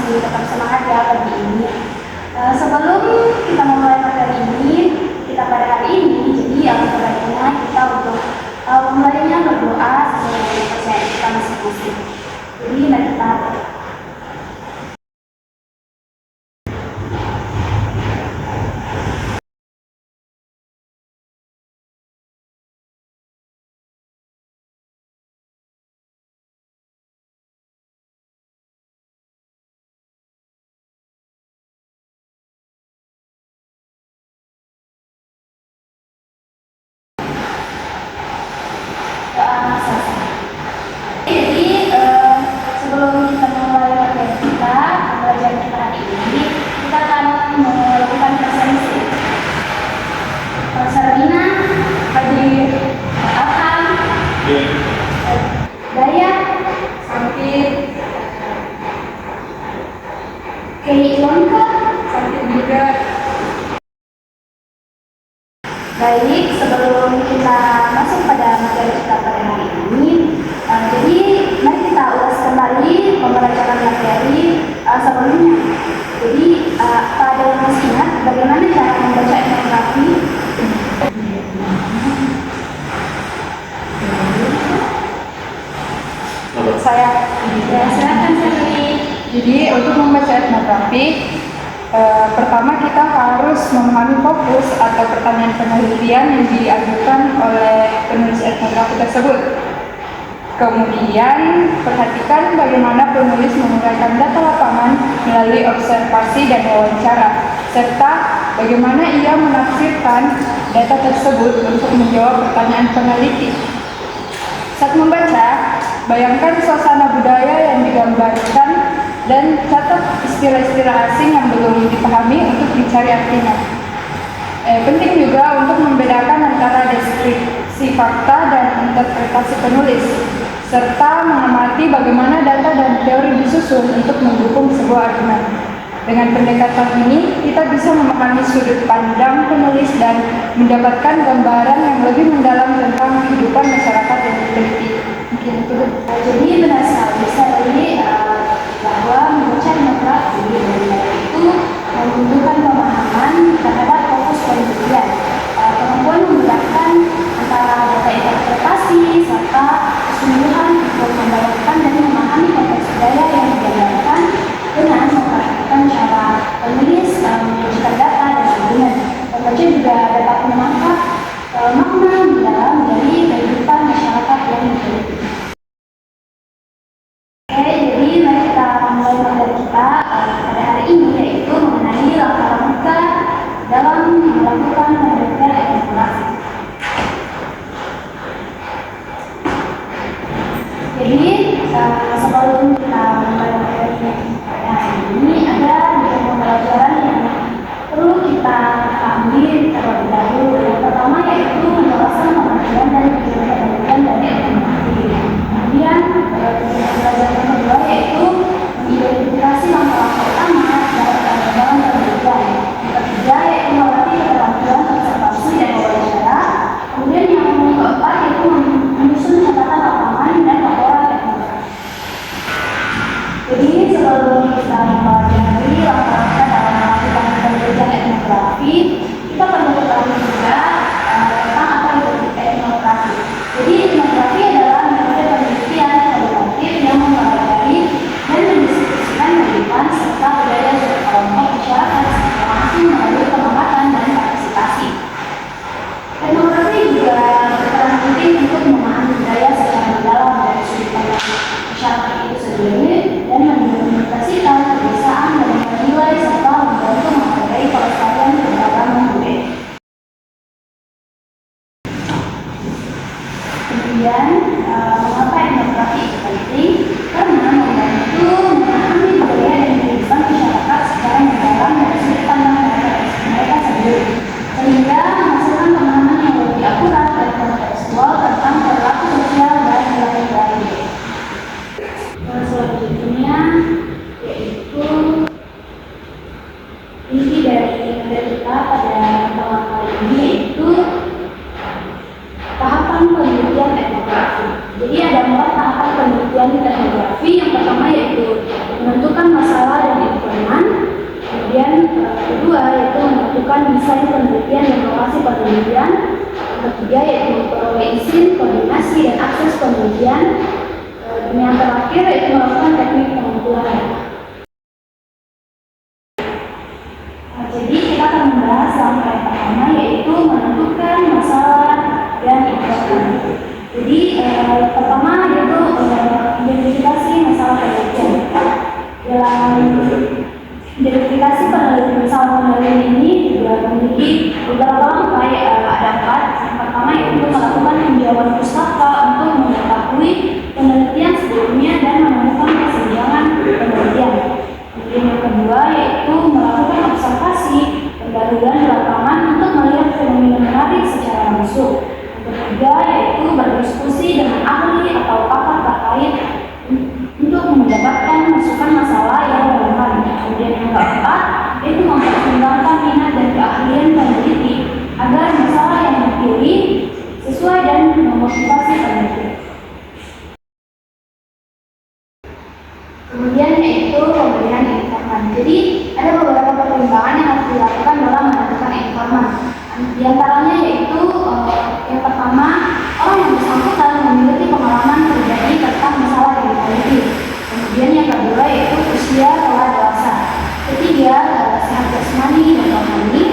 masih tetap semangat ya pagi ini. Sebelum kita memulai materi ini, kita pada hari ini, jadi alangkah baiknya kita untuk memulainya berdoa sesuai dengan kepercayaan kita masing-masing. Jadi mari kita sebelum kita memulai materi kita, pembelajaran kita hari ini, kita akan melakukan presensi. Sarina, hadir. Akang, Daya, Sampit, Kei Ilonka, Sampit juga. Baik, sebelum kita masuk pada materi kita pada hari ini, jadi mari kita ulas kembali pembelajaran materi sebelumnya. Jadi pada yang masih ingat bagaimana cara membaca etnografi? Saya silakan Sherly. Jadi untuk membaca etnografi, pertama kita harus memahami fokus atau pertanyaan penelitian yang diajukan oleh penulis etnografi tersebut. Kemudian perhatikan bagaimana penulis menguraikan data lapangan melalui observasi dan wawancara, serta bagaimana ia menafsirkan data tersebut untuk menjawab pertanyaan peneliti. Saat membaca, bayangkan suasana budaya yang digambarkan dan catat istilah-istilah asing yang belum dipahami untuk dicari artinya. Penting juga untuk membedakan antara deskripsi fakta dan interpretasi penulis, serta mengamati bagaimana data dan teori disusun untuk mendukung sebuah argumen. Dengan pendekatan ini, kita bisa memahami sudut pandang penulis dan mendapatkan gambaran yang lebih mendalam tentang kehidupan masyarakat yang diteliti. Mungkin itu. Jadi benar sekali, Sherly, bahwa membaca etnografi itu membutuhkan pemahaman terhadap fokus penelitian, kemampuan membedakan antara data interpretasi serta kesungguhan untuk membayangkan dan memahami konteks budaya yang digambarkan dengan memperhatikan cara penulis menyajikan data dan argumen. Pembaca juga dapat menangkap makna mendalam dari kehidupan masyarakat yang diteliti. Jadi mari kita mulai materi kita pada hari ini, yaitu mengenai langkah-langkah dalam melakukan penelitian etnografi. Jadi sebelum kita mulai materi pada hari ini, ada beberapa pembelajaran yang perlu kita ambil terlebih dahulu. Yang pertama yaitu menjelaskan pengertian dan tujuan penelitian dari etnografi. Kemudian pembelajaran kedua yaitu mengidentifikasi langkah-langkah utama dalam penelitian. Yang ketiga yaitu melatih keterampilan observasi dan wawancara. Kemudian yang keempat yaitu menyusun catatan lapangan dan laporan etnografi. Jadi sebelum kita mempelajari langkah-langkah dalam melakukan penelitian etnografi, kita perlu ketahui juga tentang apa itu etnografi. Jadi etnografi adalah metode penelitian kualitatif yang mempelajari dan mendiskusikan kehidupan serta budaya suatu kelompok masyarakat secara langsung melalui pengamatan dan partisipasi. Etnografi juga berperan penting untuk memahami budaya secara mendalam dari sudut pandang masyarakat itu sendiri dan mendokumentasikan kebiasaan dan nilai serta membantu menghargai pelestarian keberagaman budaya. Kemudian, mengapa etnografi itu penting? Karena membantu memahami budaya dan kehidupan masyarakat secara mendalam dari sudut pandang mereka sendiri, sehingga menghasilkan pemahaman yang lebih akurat dan kontekstual tentang perilaku sosial dan nilai-nilai. Selanjutnya yaitu inti dari materi kita pada pertemuan kali ini, yaitu tahapan penelitian etnografi. Jadi ada 4 tahapan penelitian etnografi. melakukan desain penelitian dan lokasi penelitian. Yang ketiga yaitu memperoleh izin, koordinasi, dan akses penelitian. Dan yang terakhir yaitu melakukan teknik pengumpulan data. Jadi kita akan membahas langkah yang pertama yaitu menentukan masalah dan informan. Jadi yang pertama yaitu identifikasi masalah penelitian. Dalam identifikasi masalah penelitian ini juga memiliki beberapa langkah, ada 4. Yang pertama yaitu melakukan tinjauan pustaka untuk mengetahui penelitian sebelumnya dan menemukan kesenjangan penelitian. Kemudian yang kedua yaitu melakukan observasi pendahuluan di lapangan untuk melihat fenomena menarik secara langsung. Yang ketiga yaitu berdiskusi dengan ahli atau pakar terkait untuk mendapatkan masukan masalah yang relevan. Kemudian yang keempat yaitu mempertimbangkan minat dan keahlian peneliti agar masalah yang dipilih sesuai dan memotivasi peneliti. Kemudian yaitu pemberian informan. Jadi ada beberapa pertimbangan yang harus dilakukan dalam menentukan informan. Di antaranya yaitu yang pertama, orang yang bersangkutan memiliki pengalaman pribadi tentang masalah yang diteliti. Kemudian yang kedua yaitu usia telah dewasa. Ketiga, sehat jasmani dan rohani.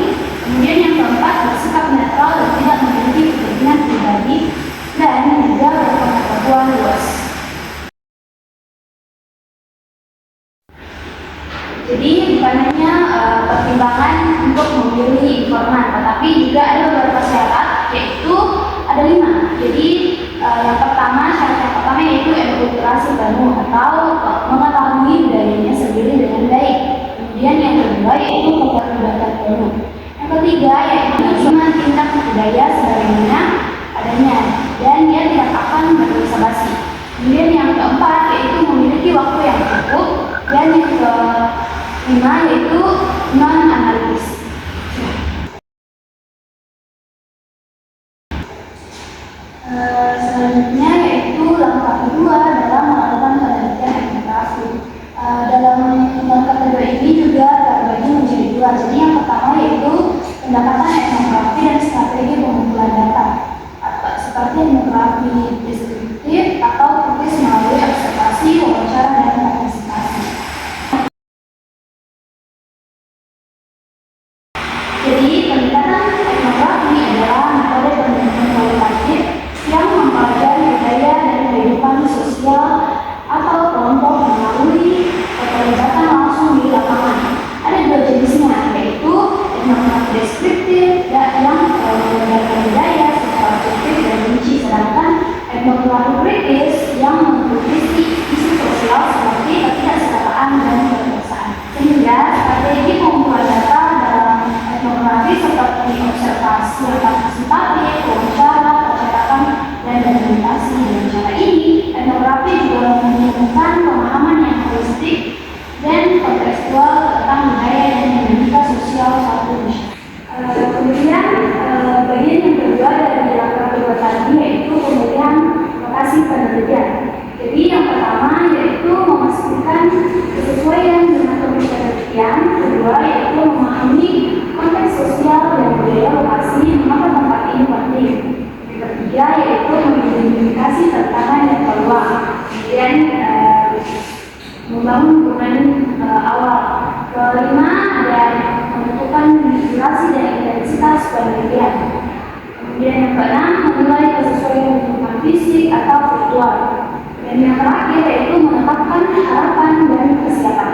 Kemudian yang keempat, bersikap netral dan tidak memiliki kepentingan pribadi. Dan yang ketiga, berpengetahuan luas. Jadi bukan hanya pertimbangan untuk memilih informan, tetapi juga ada beberapa syarat, yaitu ada 5. Jadi yang pertama, syarat yang pertama yaitu enkulturasi penuh atau mengetahui budayanya sendiri dengan baik. Kemudian yang kedua yaitu keterlibatan penuh. Yang ketiga yaitu tindak budaya sebagaimana adanya dan dia tidak akan berbasa-basi. Kemudian yang keempat yaitu memiliki waktu yang cukup, dan yang kelima yaitu non-analitis. Selanjutnya yaitu langkah kedua dalam melakukan penelitian etnografi. Dalam langkah kedua ini juga terbagi menjadi 2. Jadi yang pertama yaitu pendekatan etnografi dan strategi pengumpulan data, seperti etnografi deskriptif atau kritis melalui observasi, wawancara, dan partisipasi. Jadi pendekatan etnografi adalah metode penelitian kualitatif yang mempelajari budaya dan kehidupan sosial atau kelompok melalui keterlibatan langsung di lapangan. Ada 2 jenisnya, yaitu etnografi deskriptif yang menggambarkan budaya secara objektif dan rinci, sedangkan etnografi kritis yang mengkritisi isu sosial seperti ketidaksetaraan dan kebiasaan. Sehingga strategi pengumpulan data dalam etnografi seperti observasi yang partisipatif, wawancara, percakapan, dan dokumentasi. Dengan cara ini, etnografi juga menemukan pemahaman yang holistik dan kontekstual tentang budaya dan dinamika sosial suatu masyarakat. Kemudian bagian yang kedua dari langkah kedua tadi yaitu pemilihan lokasi penelitian. Jadi yang pertama yaitu memastikan kesesuaian dengan topik penelitian. Kedua yaitu memahami konteks sosial dan budaya lokasi mengapa tempat ini penting. Yang ketiga yaitu mengidentifikasi tantangan dan peluang. Kemudian membangun hubungan awal. Kelima ada menentukan durasi dan intensitas penelitian. Kemudian yang keenam menilai kesesuaian lingkungan fisik atau virtual. Dan yang terakhir yaitu menetapkan harapan dan kesiapan.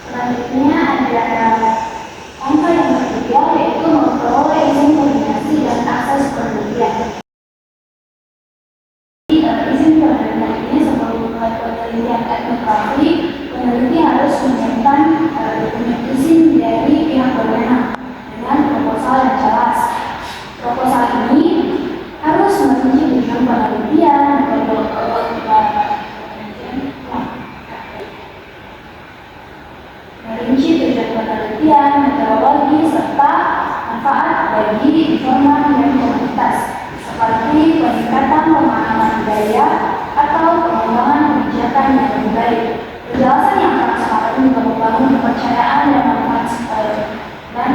Selanjutnya ada langkah yang ketiga yaitu memperoleh izin koordinasi dan akses penelitian. Izin penelitian ini sebelum memulai penelitian etnografi, peneliti harus menyiapkan dokumen izin dari pihak berwenang dengan proposal yang jelas. Proposal ini harus merinci tujuan penelitian, metodologi, serta manfaat bagi informan dan komunitas, seperti peningkatan pemahaman budaya atau pengembangan kebijakan yang lebih baik. Penjelasan yang transparan juga membangun kepercayaan dan manfaat dan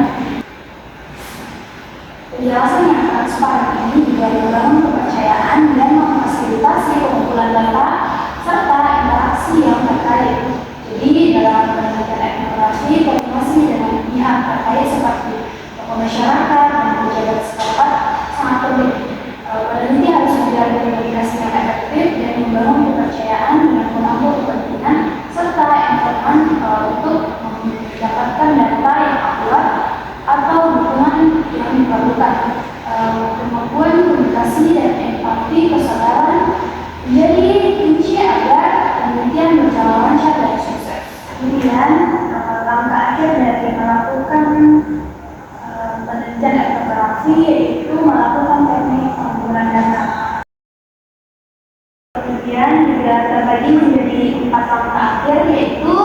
penjelasan yang transparan ini juga membangun kepercayaan dan memfasilitasi pengumpulan data serta interaksi yang terkait. Jadi dalam penelitian etnografi, koordinasi dengan pihak terkait seperti tokoh masyarakat dan pejabat setempat sangat penting. Peneliti harus menjalin komunikasi yang efektif dan membangun kepercayaan dengan menampung kepentingan serta informan untuk mendapatkan data yang akurat atau dukungan yang diperlukan. Kemampuan komunikasi dan empati kesadaran menjadi kunci agar penelitian berjalan lancar dan sukses. Kemudian langkah akhir dari melakukan penelitian etnografi yaitu melakukan teknik pengumpulan data. Kemudian juga terbagi menjadi 4 langkah akhir yaitu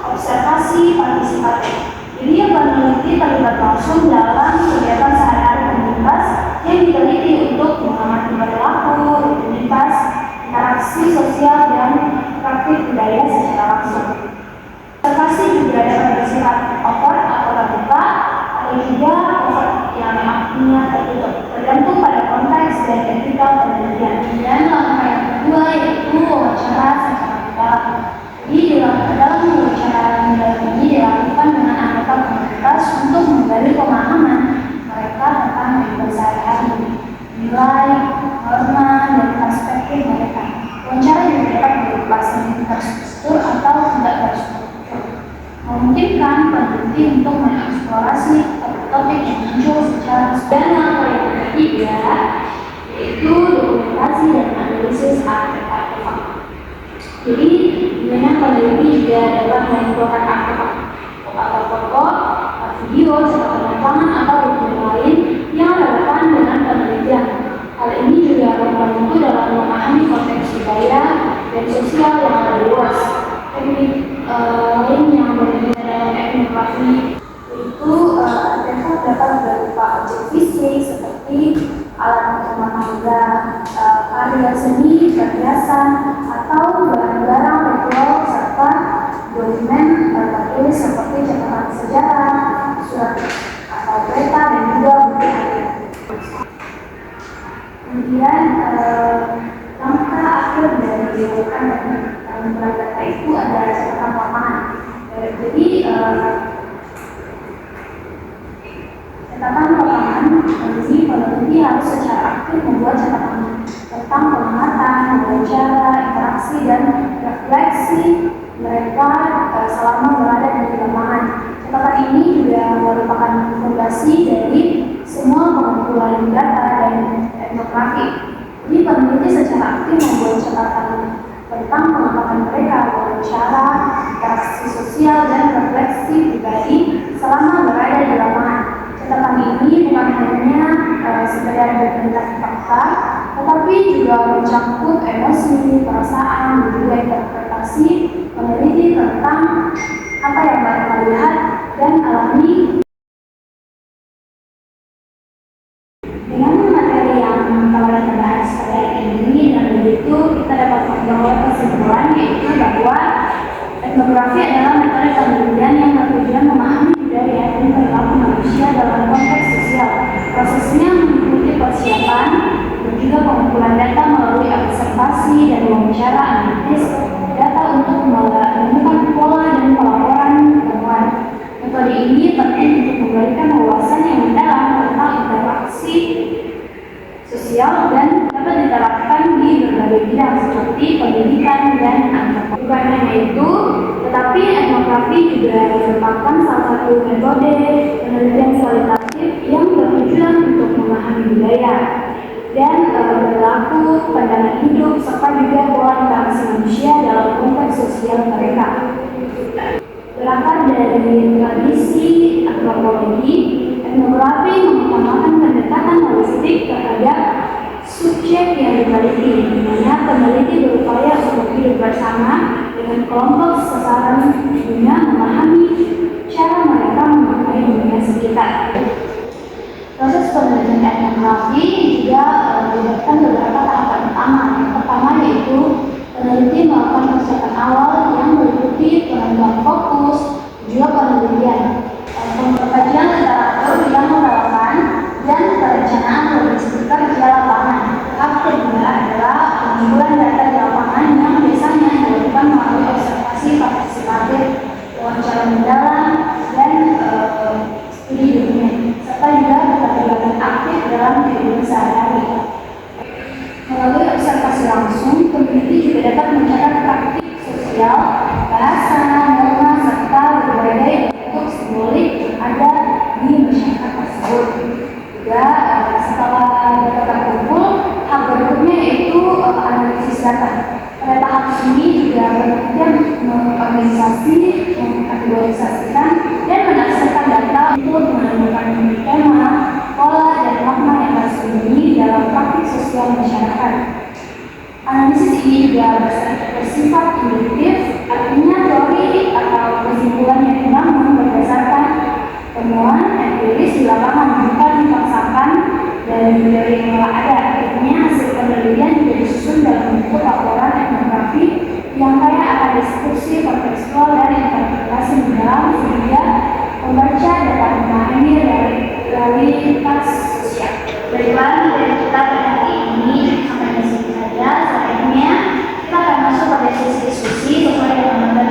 observasi partisipatif. Jadi yang peneliti terlibat langsung dalam kegiatan sehari-hari komunitas yang diteliti untuk mengamati perilaku, rutinitas, interaksi sosial dan praktik budaya secara langsung. Observasi juga dapat bersifat open atau terbuka, atau juga open yang artinya tertutup, tergantung pada konteks dan etika penelitian. Dan langkah yang kedua yaitu wawancara secara mendalam. Jadi dalam wawancara mendalam ini dilakukan dengan anggota komunitas untuk menggali pemahaman mereka tentang kehidupan sehari-hari, nilai, norma, dan perspektif mereka. Wawancara juga dapat berupa semi terstruktur atau tidak terstruktur, memungkinkan peneliti untuk mengeksplorasi topik yang muncul secara spontan. Yang ketiga yaitu dokumentasi dan analisis artefak. Jadi dengan peneliti juga dapat mengumpulkan artefak atau foto, video, catatan lapangan atau dokumen lain yang relevan dengan penelitian. Hal ini juga membantu dalam memahami konteks budaya dan sosial yang lebih luas. Teknik lain yang berbeda dalam etnografi itu artefak dapat berupa objek fisik seperti alat rumah tangga, karya seni, perhiasan, atau barang-barang ritual serta dokumen tertulis seperti catatan sejarah, surat atau peta dan juga buku harian. Kemudian langkah akhir dari dilakukan pengumpulan data itu adalah catatan lapangan. Jadi catatan lapangan ini peneliti harus secara aktif membuat catatan tentang pengamatan, wawancara, interaksi dan refleksi mereka selama berada di lapangan. Catatan ini juga merupakan fondasi dari semua pengumpulan data dan etnografi. Jadi peneliti secara aktif membuat catatan tentang pengamatan mereka, wawancara, interaksi sosial dan refleksi pribadi selama berada di lapangan. Catatan ini bukan hanya sekedar dokumentasi fakta, tetapi juga mencakup emosi, perasaan, dan juga interpretasi peneliti tentang apa yang mereka lihat dan alami. Dengan materi yang telah kita bahas pada ini dan begitu kita dapat memperoleh kesimpulan yaitu bahwa etnografi adalah metode penelitian yang bertujuan memahami budaya dan perilaku manusia dalam konteks sosial. Prosesnya mengikuti persiapan dan juga pengumpulan data melalui observasi dan wawancara analitis data untuk menemukan pola dan pelaporan temuan. Metode ini penting untuk memberikan wawasan yang mendalam tentang interaksi sosial dan dapat diterapkan di berbagai bidang seperti pendidikan dan antropologi. Bukan hanya itu, tetapi etnografi juga merupakan salah satu metode penelitian kualitatif yang bertujuan untuk memahami budaya dan berlaku pandangan hidup serta juga pola interaksi manusia dalam konteks sosial mereka. Berakar dari tradisi antropologi, etnografi mengutamakan pendekatan holistik terhadap subjek yang diteliti, di mana peneliti berupaya untuk hidup bersama dengan kelompok sasaran guna memahami cara mereka memakai dunia sekitar. Proses penelitian etnografi juga melibatkan beberapa tahapan utama. Yang pertama yaitu peneliti melakukan persiapan awal yang meliputi ada di masyarakat tersebut. Juga setelah data terkumpul, tahap berikutnya yaitu analisis data. Pada tahap ini juga bekerja mengorganisasi, mengkategorisasikan, dan menafsirkan data untuk menemukan tema, pola, dan makna yang tersembunyi dalam praktik sosial masyarakat. Analisis ini juga bersifat induktif, artinya teori atau kesimpulan yang dibangun berdasarkan temuan empiris di lapangan, bukan dipaksakan dari teori yang telah ada. Akhirnya hasil penelitian juga disusun dalam bentuk laporan etnografi yang kaya akan deskripsi kontekstual dan interpretasi mendalam sehingga membaca dapat memahami realitas sosial. Baiklah, dari kita pada hari ini sampai di sini saja. Selanjutnya kita akan masuk pada sesi diskusi sesuai dengan materi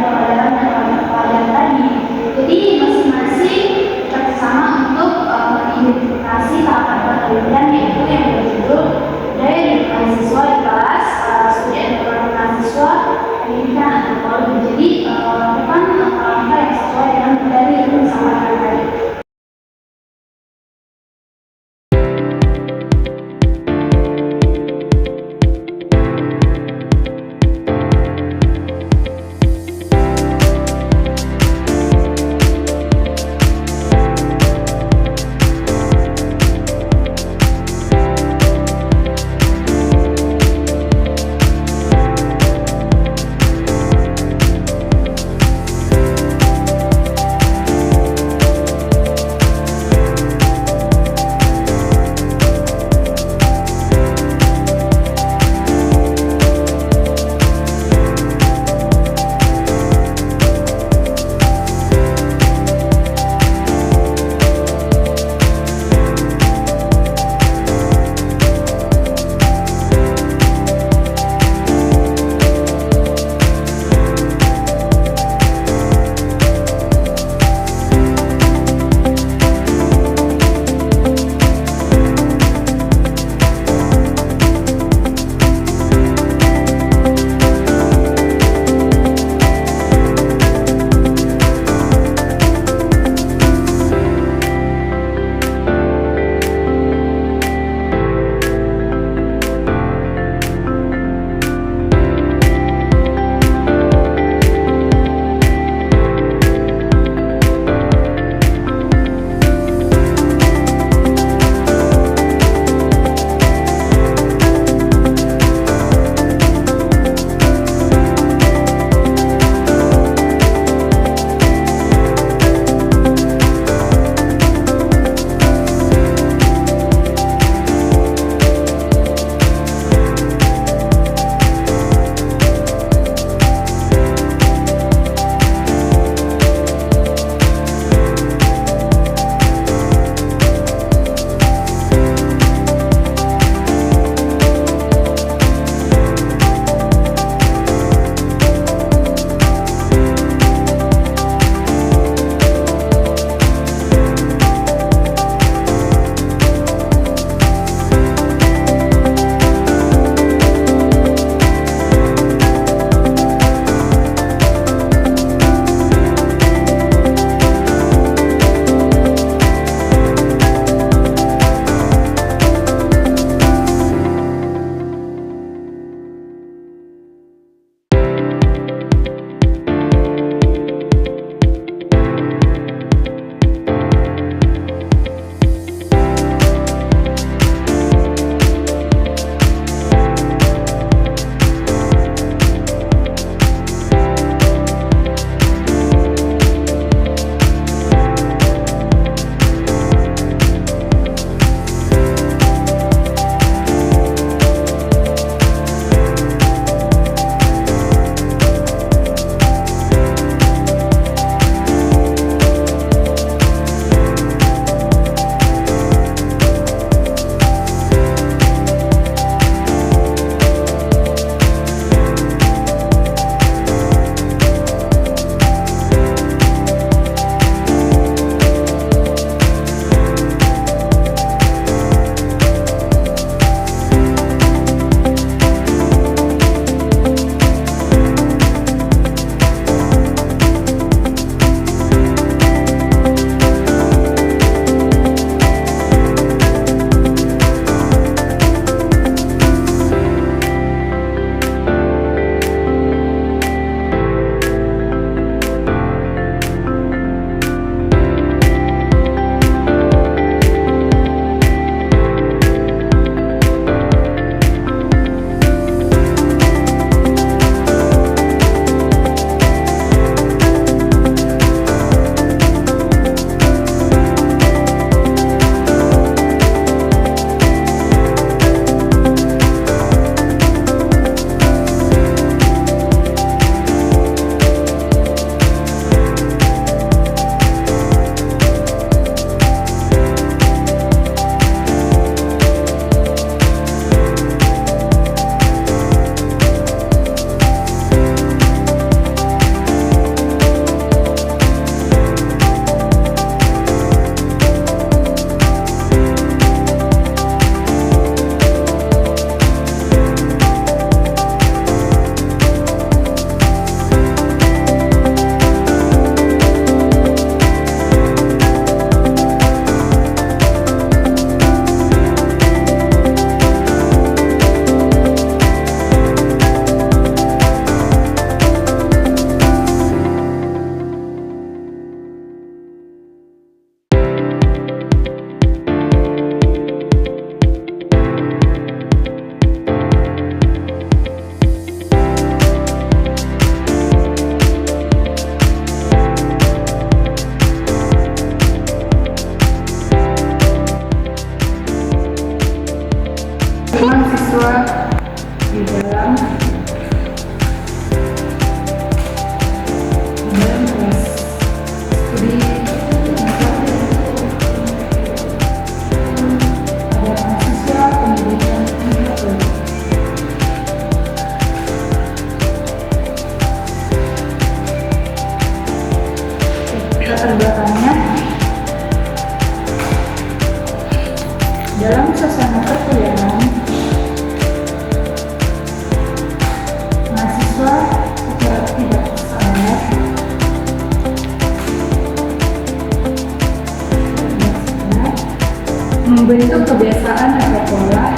membentuk kebiasaan atau pola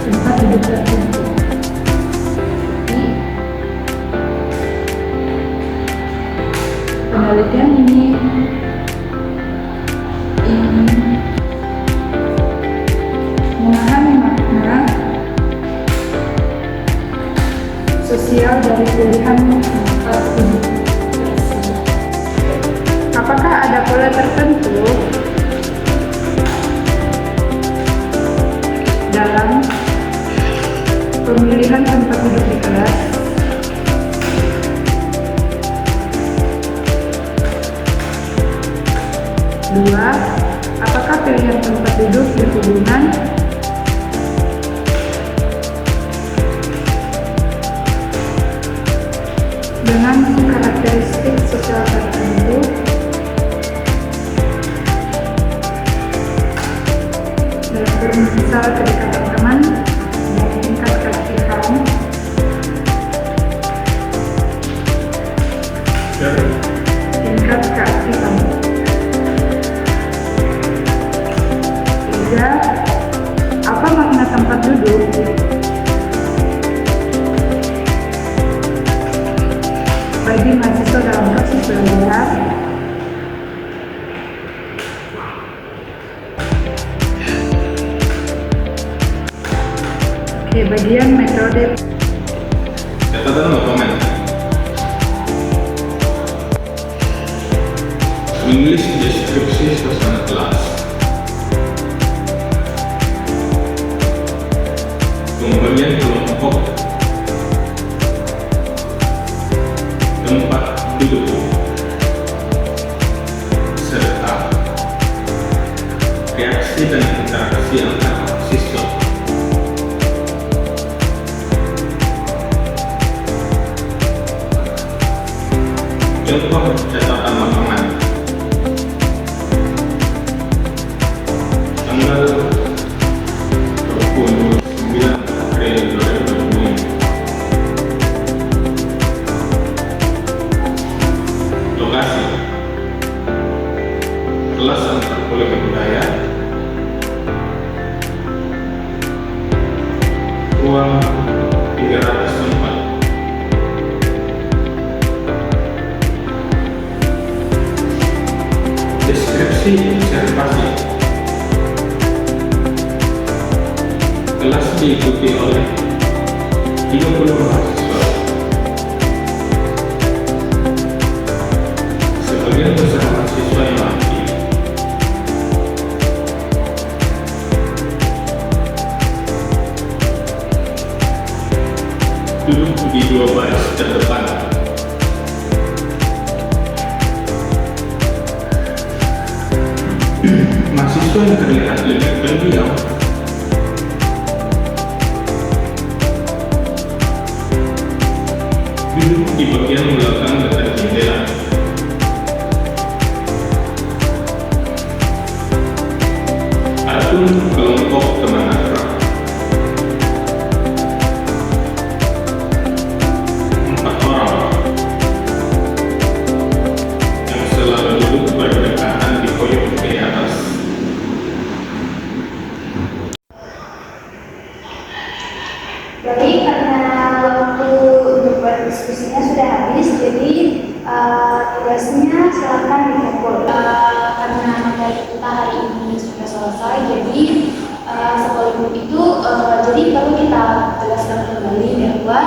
tempat duduk tertentu. Penelitian ini ingin memahami makna sosial dari pilihan tempat duduk tersebut. Apakah ada pola tertentu dalam pemilihan tempat duduk di kelas? Dua, apakah pilihan tempat duduk berhubungan dengan karakteristik sosial tertentu? Dalam bermisal kedekatan teman dan tingkat keaktifan, tingkat keaktifan. Tiga, apa makna tempat duduk bagi mahasiswa dalam proses belajar? Oke, bagian metode. Catatan atau komen? Menulis deskripsi suasana kelas. Pembagian kelompok tempat duduk serta reaksi dan interaksi antar siswa. Contoh catatan lapangan tanggal 29 April 2020. Lokasi kelas antropologi budaya, ruang 300 tempat. Deskripsi observasi. Kelas diikuti oleh 30 mahasiswa. Sebagian besar mahasiswa yang aktif. Duduk di dua baris terdepan. Mahasiswa yang terlihat lebih pendiam duduk di bagian belakang dekat jendela. Adapun kelompok teman akrab, 4 orang yang selalu duduk berdekatan di pojok di atas. Jadi karena waktu untuk berdiskusinya sudah habis, jadi tugasnya silakan dikumpul. Karena materi kita hari ini sudah selesai, jadi sebelum itu jadi perlu kita jelaskan kembali bahwa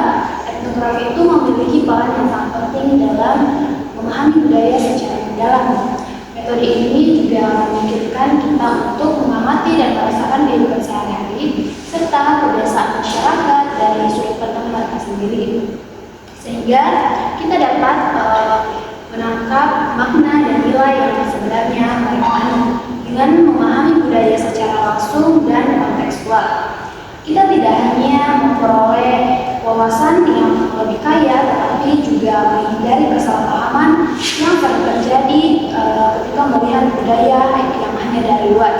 etnografi itu memiliki peran yang sangat penting dalam memahami budaya secara mendalam. Metode ini juga memungkinkan kita untuk mengamati dan merasakan kehidupan sehari-hari serta kebiasaan masyarakat dari sudut pandang mereka sendiri, sehingga kita dapat menangkap makna dan nilai yang sebenarnya mereka anut dengan memahami budaya secara langsung dan kontekstual. Kita tidak hanya memperoleh wawasan yang lebih kaya, tetapi juga menghindari kesalahpahaman yang sering terjadi ketika melihat budaya yang hanya dari luar.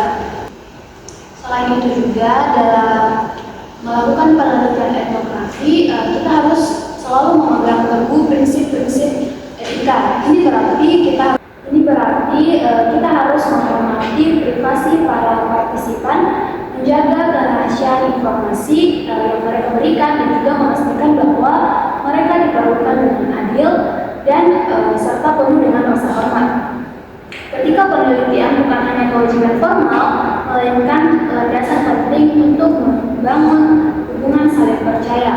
Selain itu juga dalam melakukan penelitian etnografi, kita harus selalu memegang teguh prinsip-prinsip etika. Ini berarti kita dan serta penuh dengan rasa hormat. Ketika penelitian bukan hanya kewajiban formal, melainkan landasan penting untuk membangun hubungan saling percaya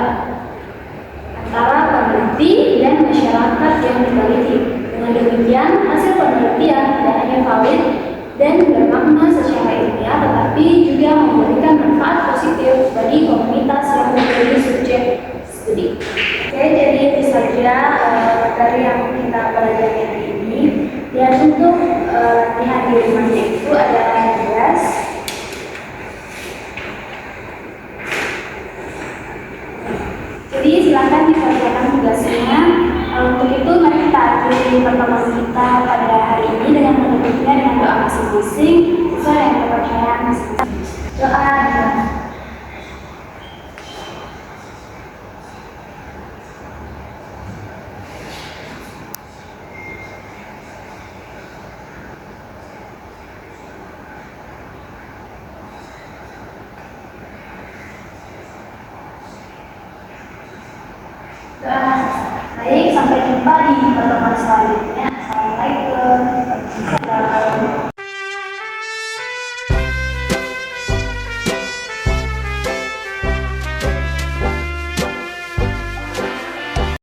antara peneliti dan masyarakat yang diteliti. Dengan demikian, hasil penelitian tidak hanya valid dan bermakna secara ilmiah, tetapi juga memberikan manfaat positif bagi komunitas yang menjadi subjek studi. Oke, jadi itu saja materi yang kita pelajari hari ini. Dan untuk latihan di rumahnya itu adalah tugas. Jadi silakan dikerjakan tugasnya. Untuk itu mari kita akhiri pertemuan kita pada hari ini dengan menutupnya dengan doa masing-masing sesuai dengan kepercayaan masing-masing. Doa. Baik, sampai jumpa di